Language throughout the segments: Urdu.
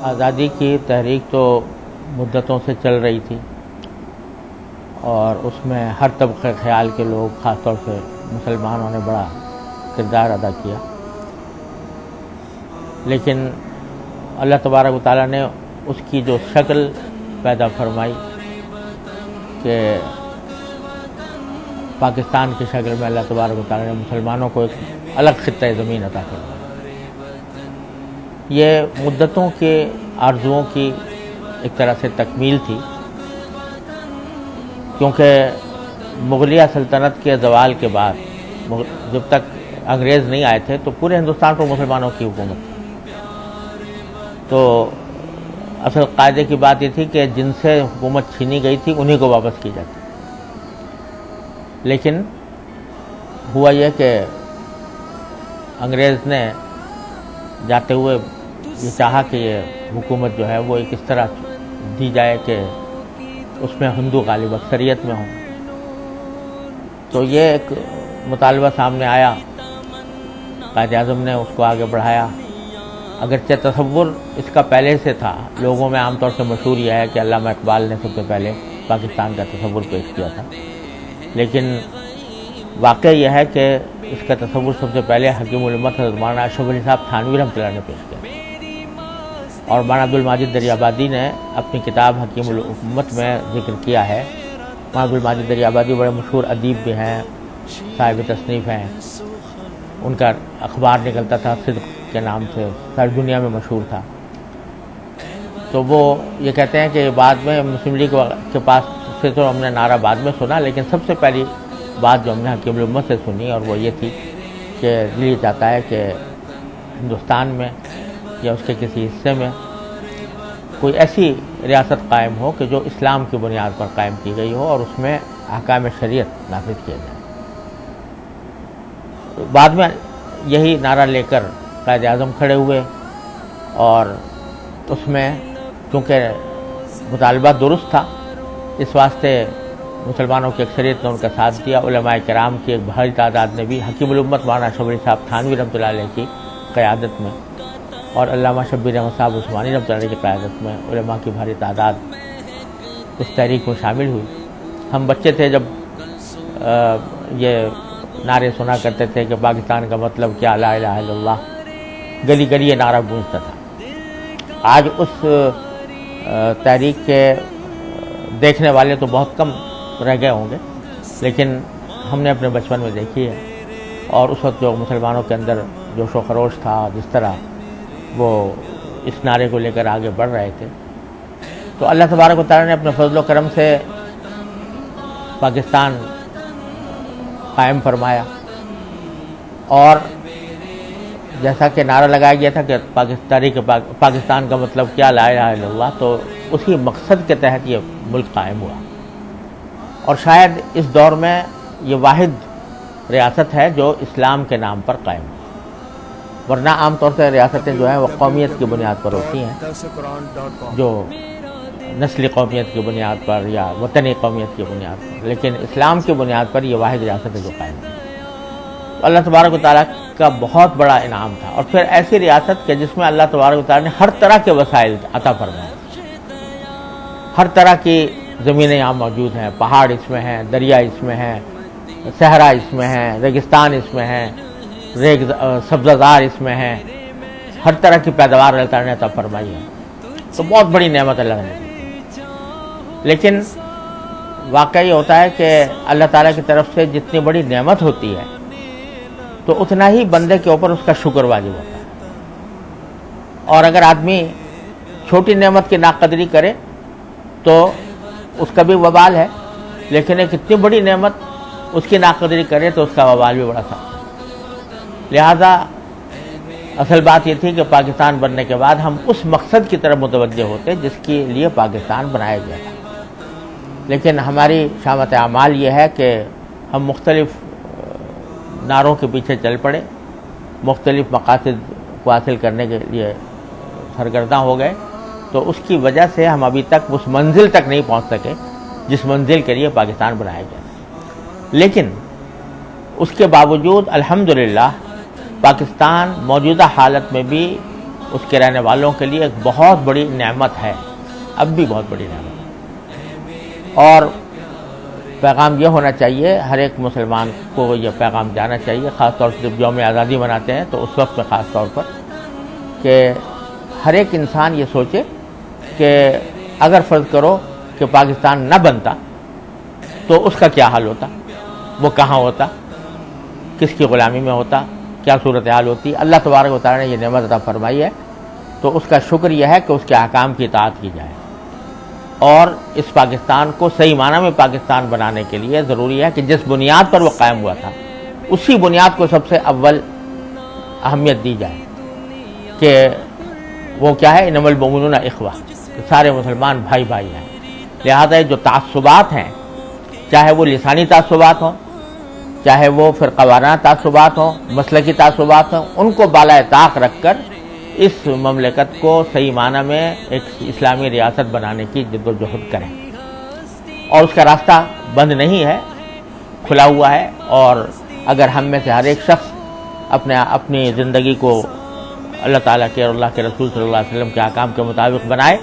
آزادی کی تحریک تو مدتوں سے چل رہی تھی اور اس میں ہر طبقہ خیال کے لوگ، خاص طور سے مسلمانوں نے بڑا کردار ادا کیا، لیکن اللہ تبارک و تعالیٰ نے اس کی جو شکل پیدا فرمائی کہ پاکستان کی شکل میں اللہ تبارک و تعالیٰ نے مسلمانوں کو ایک الگ خطہ زمین عطا فرمایا۔ یہ مدتوں کے آرزوؤں کی ایک طرح سے تکمیل تھی، کیونکہ مغلیہ سلطنت کے زوال کے بعد جب تک انگریز نہیں آئے تھے تو پورے ہندوستان پر مسلمانوں کی حکومت تھی۔ تو اصل قاعدے کی بات یہ تھی کہ جن سے حکومت چھینی گئی تھی انہی کو واپس کی جاتی، لیکن ہوا یہ کہ انگریز نے جاتے ہوئے یہ چاہا کہ یہ حکومت جو ہے وہ ایک اس طرح دی جائے کہ اس میں ہندو غالب اکثریت میں ہوں۔ تو یہ ایک مطالبہ سامنے آیا، قائد اعظم نے اس کو آگے بڑھایا، اگرچہ تصور اس کا پہلے سے تھا۔ لوگوں میں عام طور سے مشہور یہ ہے کہ علامہ اقبال نے سب سے پہلے پاکستان کا تصور پیش کیا تھا، لیکن واقعہ یہ ہے کہ اس کا تصور سب سے پہلے حکیم الامت حضرت مولانا اشرف علی صاحب تھانوی رحمۃ اللہ نے پیش کیا، اور مولانا عبدالماجد دریابادی نے اپنی کتاب حکیم الامت میں ذکر کیا ہے۔ مولانا عبدالماجد دریابادی بڑے مشہور ادیب بھی ہیں، صاحب تصنیف ہیں، ان کا اخبار نکلتا تھا صدق کے نام سے، ساری دنیا میں مشہور تھا۔ تو وہ یہ کہتے ہیں کہ بعد میں مسلم لیگ کے پاس سے تو ہم نے نعرہ بعد میں سنا، لیکن سب سے پہلی بات جو ہم نے حکیم الامت سے سنی اور وہ یہ تھی کہ دل یہ چاہتا ہے کہ ہندوستان میں یا اس کے کسی حصے میں کوئی ایسی ریاست قائم ہو کہ جو اسلام کی بنیاد پر قائم کی گئی ہو اور اس میں احکام شریعت نافذ کیے جائیں۔ بعد میں یہی نعرہ لے کر قائد اعظم کھڑے ہوئے، اور اس میں چونکہ مطالبہ درست تھا اس واسطے مسلمانوں کی اکثریت نے ان کا ساتھ دیا۔ علماء کرام کی ایک بھاری تعداد نے بھی حکیم الامت مولانا اشرف علی صاحب تھانوی رحمۃ اللہ علیہ کی قیادت میں اور علامہ شبیر احمد صاحب عثمانی رحمۃ اللہ علیہ کی قیادت میں علماء کی بھاری تعداد اس تحریک میں شامل ہوئی۔ ہم بچے تھے جب یہ نعرے سنا کرتے تھے کہ پاکستان کا مطلب کیا، لا الہ الا اللہ، گلی گلی یہ نعرہ گونجتا تھا۔ آج اس تحریک کے دیکھنے والے تو بہت کم رہ گئے ہوں گے، لیکن ہم نے اپنے بچپن میں دیکھی ہے، اور اس وقت جو مسلمانوں کے اندر جوش و خروش تھا، جس طرح وہ اس نعرے کو لے کر آگے بڑھ رہے تھے، تو اللہ تبارک و تعالیٰ نے اپنے فضل و کرم سے پاکستان قائم فرمایا، اور جیسا کہ نعرہ لگایا گیا تھا کہ تاریخ پاکستان کا مطلب کیا، لا الہ الا اللہ، تو اسی مقصد کے تحت یہ ملک قائم ہوا، اور شاید اس دور میں یہ واحد ریاست ہے جو اسلام کے نام پر قائم ہے، ورنہ عام طور سے ریاستیں جو ہیں وہ قومیت کی بنیاد پر ہوتی ہیں، جو نسلی قومیت کی بنیاد پر یا وطنی قومیت کی بنیاد پر، لیکن اسلام کی بنیاد پر یہ واحد ریاست ہے جو قائم ہے۔ تو اللہ تبارک و تعالیٰ کا بہت بڑا انعام تھا، اور پھر ایسی ریاست کہ جس میں اللہ تبارک و تعالیٰ نے ہر طرح کے وسائل عطا فرمائے، ہر طرح کی زمینیں یہاں موجود ہیں، پہاڑ اس میں ہیں، دریا اس میں ہیں، صحرا اس میں ہیں، ریگستان اس میں ہیں، سبزہ اس میں ہیں، ہر طرح کی پیداوار اللہ تعالیٰ نے عطا فرمائی ہے۔ تو بہت بڑی نعمت اللہ نے دی، لیکن واقعہ یہ ہوتا ہے کہ اللہ تعالیٰ کی طرف سے جتنی بڑی نعمت ہوتی ہے تو اتنا ہی بندے کے اوپر اس کا شکر واجب ہوتا ہے، اور اگر آدمی چھوٹی نعمت کی ناقدری کرے تو اس کا بھی وبال ہے، لیکن ایک اتنی بڑی نعمت اس کی ناقدری کرے تو اس کا وبال بھی بڑا سخت ہے۔ لہذا اصل بات یہ تھی کہ پاکستان بننے کے بعد ہم اس مقصد کی طرف متوجہ ہوتے جس کے لیے پاکستان بنایا گیا تھا، لیکن ہماری شامت اعمال یہ ہے کہ ہم مختلف نعروں کے پیچھے چل پڑے، مختلف مقاصد کو حاصل کرنے کے لیے سرگرداں ہو گئے، تو اس کی وجہ سے ہم ابھی تک اس منزل تک نہیں پہنچ سکے جس منزل کے لیے پاکستان بنایا گیا۔ لیکن اس کے باوجود الحمدللہ پاکستان موجودہ حالت میں بھی اس کے رہنے والوں کے لیے ایک بہت بڑی نعمت ہے، اب بھی بہت بڑی نعمت ہے۔ اور پیغام یہ ہونا چاہیے، ہر ایک مسلمان کو یہ پیغام جانا چاہیے، خاص طور سے جب یوم آزادی مناتے ہیں تو اس وقت میں خاص طور پر، کہ ہر ایک انسان یہ سوچے کہ اگر فرض کرو کہ پاکستان نہ بنتا تو اس کا کیا حال ہوتا، وہ کہاں ہوتا، کس کی غلامی میں ہوتا، کیا صورتحال ہوتی۔ اللہ تبارک و تعالیٰ نے یہ نعمت عطا فرمائی ہے تو اس کا شکر یہ ہے کہ اس کے احکام کی اطاعت کی جائے، اور اس پاکستان کو صحیح معنی میں پاکستان بنانے کے لیے ضروری ہے کہ جس بنیاد پر وہ قائم ہوا تھا اسی بنیاد کو سب سے اول اہمیت دی جائے، کہ وہ کیا ہے، انما المؤمنون اخوہ، کہ سارے مسلمان بھائی بھائی ہیں۔ لہذا جو تعصبات ہیں، چاہے وہ لسانی تعصبات ہوں، چاہے وہ فرقہ وارانہ تعصبات ہوں، مسلکی تعصبات ہوں، ان کو بالائے طاق رکھ کر اس مملکت کو صحیح معنی میں ایک اسلامی ریاست بنانے کی جد و جہد کریں، اور اس کا راستہ بند نہیں ہے، کھلا ہوا ہے۔ اور اگر ہم میں سے ہر ایک شخص اپنی زندگی کو اللہ تعالیٰ کے اور اللہ کے رسول صلی اللہ علیہ وسلم کے احکام کے مطابق بنائے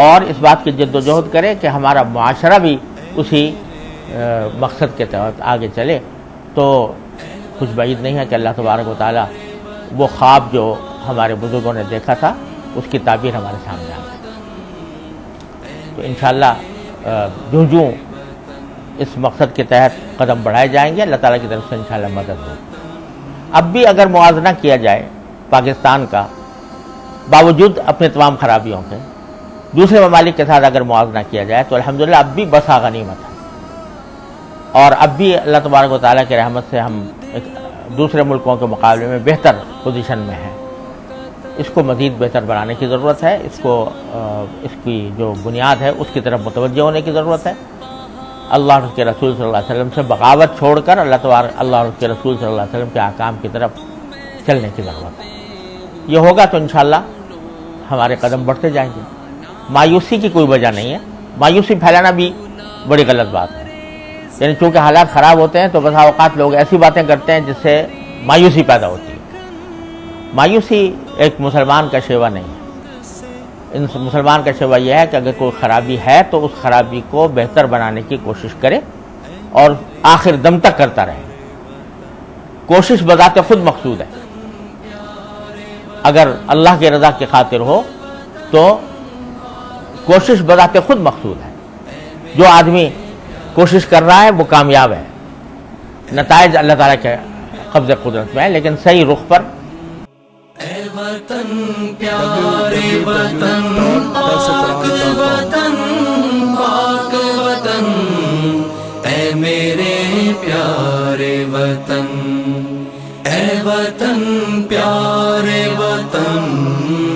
اور اس بات کی جد و جہد کرے کہ ہمارا معاشرہ بھی اسی مقصد کے تحت آگے چلے، تو کچھ بعید نہیں ہے کہ اللہ تبارک و تعالیٰ وہ خواب جو ہمارے بزرگوں نے دیکھا تھا اس کی تعبیر ہمارے سامنے آ گئی۔ تو انشاءاللہ جوں اس مقصد کے تحت قدم بڑھائے جائیں گے، اللہ تعالیٰ کی طرف سے انشاءاللہ مدد ہوگی۔ اب بھی اگر موازنہ کیا جائے پاکستان کا، باوجود اپنے تمام خرابیوں کے، دوسرے ممالک کے ساتھ اگر موازنہ کیا جائے تو الحمدللہ اب بھی بسا غنیمت ہے، اور اب بھی اللہ تبارک و تعالیٰ کی رحمت سے ہم دوسرے ملکوں کے مقابلے میں بہتر پوزیشن میں ہیں۔ اس کو مزید بہتر بنانے کی ضرورت ہے، اس کی جو بنیاد ہے اس کی طرف متوجہ ہونے کی ضرورت ہے۔ اللہ اور اس کے رسول صلی اللہ علیہ وسلم سے بغاوت چھوڑ کر اللہ اور اس کے رسول صلی اللہ علیہ وسلم کے احکام کی طرف چلنے کی ضرورت ہے۔ یہ ہوگا تو انشاءاللہ ہمارے قدم بڑھتے جائیں گے۔ مایوسی کی کوئی وجہ نہیں ہے، مایوسی پھیلانا بھی بڑی غلط بات ہے، یعنی چونکہ حالات خراب ہوتے ہیں تو بسا اوقات لوگ ایسی باتیں کرتے ہیں جس سے مایوسی پیدا ہوتی ہے۔ مایوسی ایک مسلمان کا شیوا نہیں ہے۔ مسلمان کا شیوا یہ ہے کہ اگر کوئی خرابی ہے تو اس خرابی کو بہتر بنانے کی کوشش کرے اور آخر دم تک کرتا رہے۔ کوشش بذات خود مقصود ہے، اگر اللہ کی رضا کی خاطر ہو تو کوشش بذات خود مقصود ہے۔ جو آدمی کوشش کر رہا ہے وہ کامیاب ہے، نتائج اللہ تعالیٰ کے قبض قدرت میں ہے، لیکن صحیح رخ پر۔ اے وطن پیارے وطن، پاک وطن، پاک وطن، اے میرے پیارے وطن، اے وطن پیارے وطن۔